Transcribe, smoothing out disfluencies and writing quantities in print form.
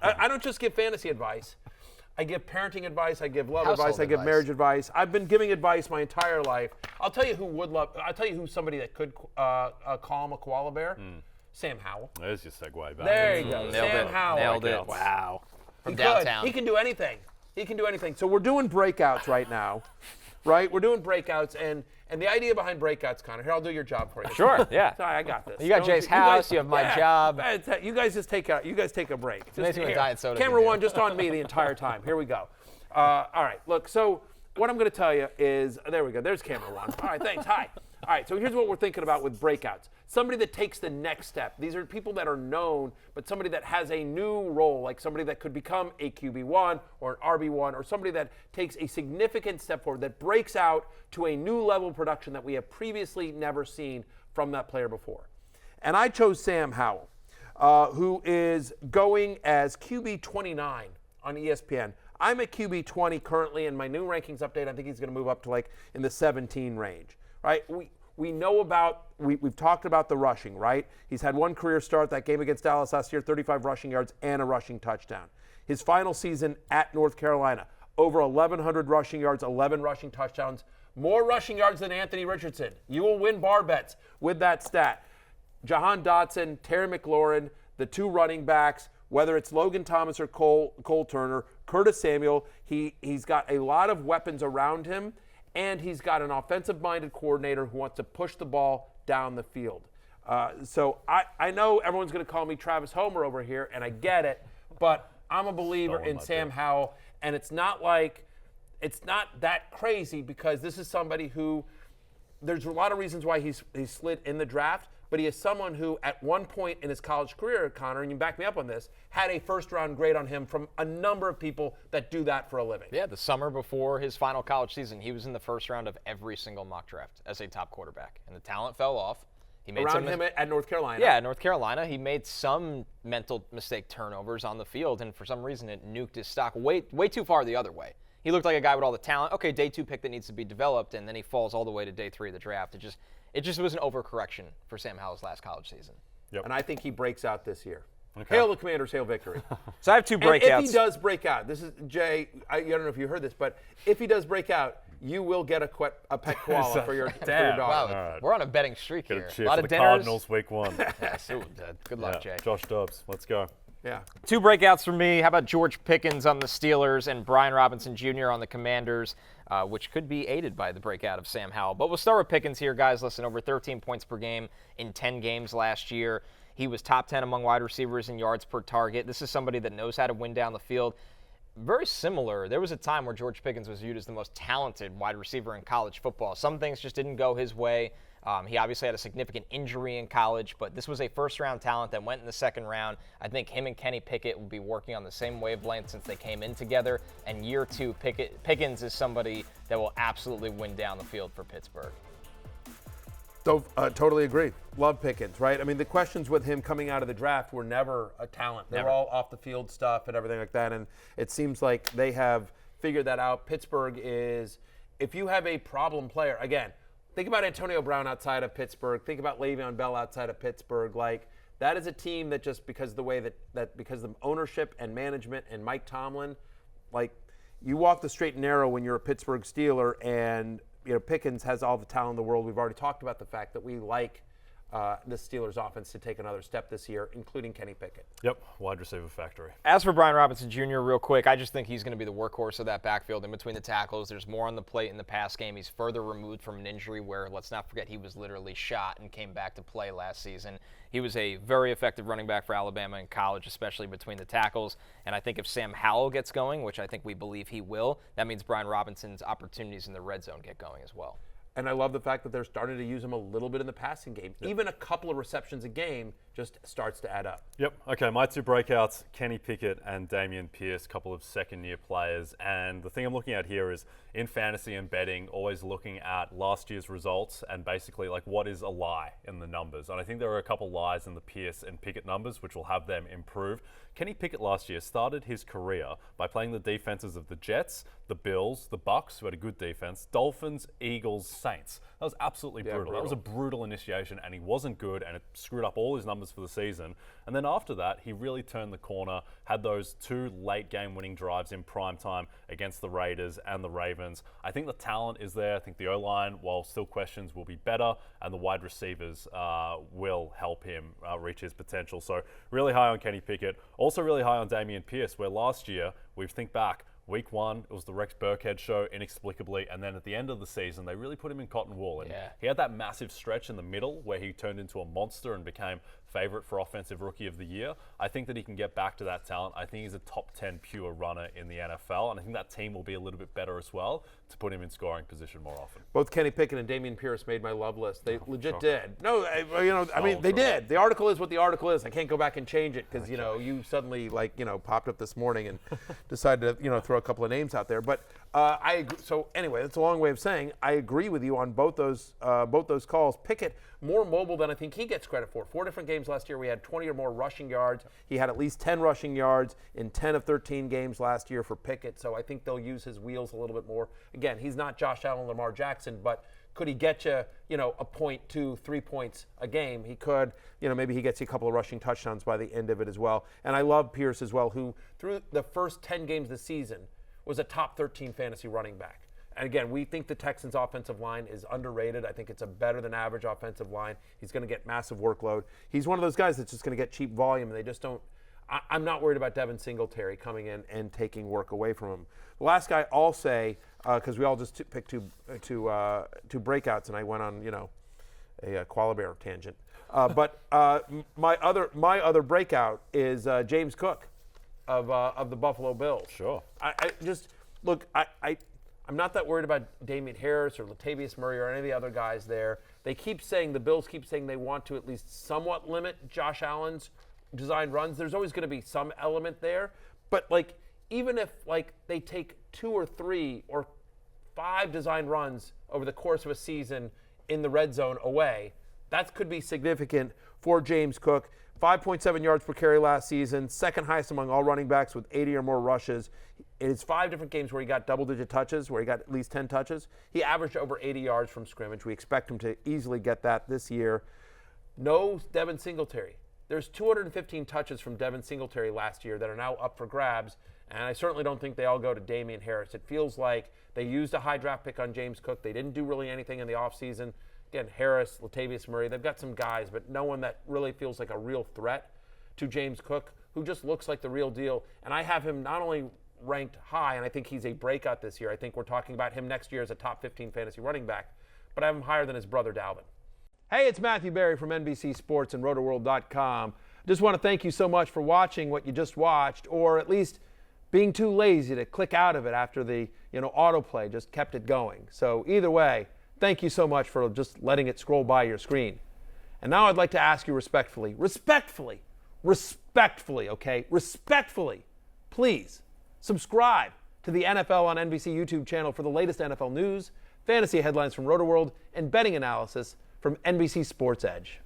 I don't just give fantasy advice. I give parenting advice. I give love advice. I give marriage advice. I've been giving advice my entire life. I'll tell you who's somebody that could calm a koala bear. Sam Howell. There's your segue back. There you go. Sam Howell. Nailed it. Wow. From He downtown. He can do anything. He can do anything. So we're doing breakouts right now, right? We're doing breakouts, and the idea behind breakouts, Connor. Here, I'll do your job for you. Sure. Yeah. Sorry, I got this. You got Jay's house. You have my job. You guys just take a break. Just amazing what diet soda Camera can do. one, just on me the entire time. Here we go. All right. Look. So what I'm going to tell you is, there we go. There's camera one. All right. Thanks. Hi. All right. So here's what we're thinking about with breakouts. Somebody that takes the next step. These are people that are known, but somebody that has a new role, like somebody that could become a QB1 or an RB1, or somebody that takes a significant step forward, that breaks out to a new level of production that we have previously never seen from that player before. And I chose Sam Howell, who is going as QB 29 on ESPN. I'm at QB 20 currently, in my new rankings update, I think he's going to move up to like in the 17 range, right? We know about, we've talked about the rushing, right? He's had one career start, that game against Dallas last year, 35 rushing yards and a rushing touchdown. His final season at North Carolina, over 1,100 rushing yards, 11 rushing touchdowns, more rushing yards than Anthony Richardson. You will win bar bets with that stat. Jahan Dotson, Terry McLaurin, the two running backs, whether it's Logan Thomas or Cole Turner, Curtis Samuel, he's got a lot of weapons around him. And he's got an offensive-minded coordinator who wants to push the ball down the field. So I know everyone's going to call me Travis Homer over here, and I get it, but I'm a believer in Sam Howell, and it's not that crazy, because this is somebody who, there's a lot of reasons why he's slid in the draft, but he is someone who at one point in his college career, Connor, and you back me up on this, had a first-round grade on him from a number of people that do that for a living. Yeah, the summer before his final college season, he was in the first round of every single mock draft as a top quarterback, and the talent fell off. He made around him at North Carolina. Yeah, at North Carolina, he made some mental mistake turnovers on the field, and for some reason it nuked his stock way too far the other way. He looked like a guy with all the talent. Okay, day 2 pick that needs to be developed, and then he falls all the way to day 3 of the draft. It just was an overcorrection for Sam Howell's last college season. Yep. And I think he breaks out this year. Okay. Hail the Commanders, hail victory. So I have 2 breakouts. And if he does break out, this is, Jay, I don't know if you heard this, but if he does break out, you will get a pet koala for your dog. Wow, right. We're on a betting streak Get here. a cheer A lot for of the dinners. Cardinals week 1. Yeah, so, good luck, Jay. Josh Dobbs, let's go. Yeah. 2 breakouts for me. How about George Pickens on the Steelers and Brian Robinson Jr. on the Commanders, which could be aided by the breakout of Sam Howell. But we'll start with Pickens here, guys. Listen, over 13 points per game in 10 games last year. He was top 10 among wide receivers in yards per target. This is somebody that knows how to win down the field. Very similar. There was a time where George Pickens was viewed as the most talented wide receiver in college football. Some things just didn't go his way. He obviously had a significant injury in college, but this was a first-round talent that went in the second round. I think him and Kenny Pickett will be working on the same wavelength since they came in together. And year 2, Pickens is somebody that will absolutely win down the field for Pittsburgh. So, totally agree. Love Pickens, right? I mean, the questions with him coming out of the draft were never a talent. They were all off-the-field stuff and everything like that, and it seems like they have figured that out. Pittsburgh is, if you have a problem player, again, think about Antonio Brown outside of Pittsburgh. Think about Le'Veon Bell outside of Pittsburgh. Like, that is a team that just because of the way that because of ownership and management and Mike Tomlin, like, you walk the straight and narrow when you're a Pittsburgh Steeler, and Pickens has all the talent in the world. We've already talked about the fact that we like the Steelers offense to take another step this year, including Kenny Pickett. Yep, wide receiver factory. As for Brian Robinson Jr., real quick, I just think he's going to be the workhorse of that backfield in between the tackles. There's more on the plate in the pass game. He's further removed from an injury where, let's not forget, he was literally shot and came back to play last season. He was a very effective running back for Alabama in college, especially between the tackles. And I think if Sam Howell gets going, which I think we believe he will, that means Brian Robinson's opportunities in the red zone get going as well. And I love the fact that they're starting to use him a little bit in the passing game. Yep. Even a couple of receptions a game just starts to add up. Yep. Okay, my 2 breakouts, Kenny Pickett and Dameon Pierce, couple of second-year players. And the thing I'm looking at here is, in fantasy and betting, always looking at last year's results and basically like what is a lie in the numbers. And I think there are a couple lies in the Pierce and Pickett numbers which will have them improve. Kenny Pickett last year started his career by playing the defenses of the Jets, the Bills, the Bucks, who had a good defense, Dolphins, Eagles, Saints. That was absolutely brutal. That was a brutal initiation, and he wasn't good, and it screwed up all his numbers numbers for the season. And then after that, he really turned the corner, had those 2 late game winning drives in primetime against the Raiders and the Ravens. I think the talent is there. I think the O-line, while still questions, will be better, and the wide receivers will help him reach his potential. So really high on Kenny Pickett. Also really high on Dameon Pierce, where last year, we think back, Week 1, it was the Rex Burkhead show, inexplicably, and then at the end of the season, they really put him in cotton wool. And he had that massive stretch in the middle where he turned into a monster and became favorite for Offensive Rookie of the Year. I think that he can get back to that talent. I think he's a top 10 pure runner in the NFL, and I think that team will be a little bit better as well to put him in scoring position more often. Both Kenny Pickett and Dameon Pierce made my love list. They legit did. No, they did. The article is what the article is. I can't go back and change it because, you suddenly, popped up this morning and decided to, throw a couple of names out there. But I agree. So anyway, that's a long way of saying I agree with you on both those calls. Pickett, more mobile than I think he gets credit for. 4 different games last year, we had 20 or more rushing yards. He had at least 10 rushing yards in 10 of 13 games last year for Pickett. So I think they'll use his wheels a little bit more. Again, he's not Josh Allen, Lamar Jackson, but could he get you, a point, 2, 3 points a game? He could. Maybe he gets you a couple of rushing touchdowns by the end of it as well. And I love Pierce as well, who through the first 10 games this season was a top 13 fantasy running back. And again, we think the Texans' offensive line is underrated. I think it's a better than average offensive line. He's going to get massive workload. He's one of those guys that's just going to get cheap volume, and they just don't. I'm not worried about Devin Singletary coming in and taking work away from him. The last guy I'll say, because we all just picked two breakouts, and I went on a koala bear tangent. But my other breakout is James Cook of the Buffalo Bills. Sure. I'm not that worried about Damian Harris or Latavius Murray or any of the other guys there. The Bills keep saying they want to at least somewhat limit Josh Allen's designed runs. There's always going to be some element there. But even if they take 2 or 3 or 5 designed runs over the course of a season in the red zone away, that could be significant for James Cook. 5.7 yards per carry last season, second highest among all running backs with 80 or more rushes. In his 5 different games where he got double-digit touches, where he got at least 10 touches, he averaged over 80 yards from scrimmage. We expect him to easily get that this year. No Devin Singletary. There's 215 touches from Devin Singletary last year that are now up for grabs, and I certainly don't think they all go to Damian Harris. It feels like they used a high draft pick on James Cook. They didn't do really anything in the offseason. Again, Harris, Latavius Murray, they've got some guys, but no one that really feels like a real threat to James Cook, who just looks like the real deal. And I have him not only ranked high, and I think he's a breakout this year. I think we're talking about him next year as a top 15 fantasy running back, but I have him higher than his brother Dalvin. Hey, it's Matthew Berry from NBC Sports and RotoWorld.com. Just want to thank you so much for watching what you just watched, or at least being too lazy to click out of it after the autoplay just kept it going. So either way, thank you so much for just letting it scroll by your screen. And now I'd like to ask you respectfully, please subscribe to the NFL on NBC YouTube channel for the latest NFL news, fantasy headlines from RotoWorld, and betting analysis from NBC Sports Edge.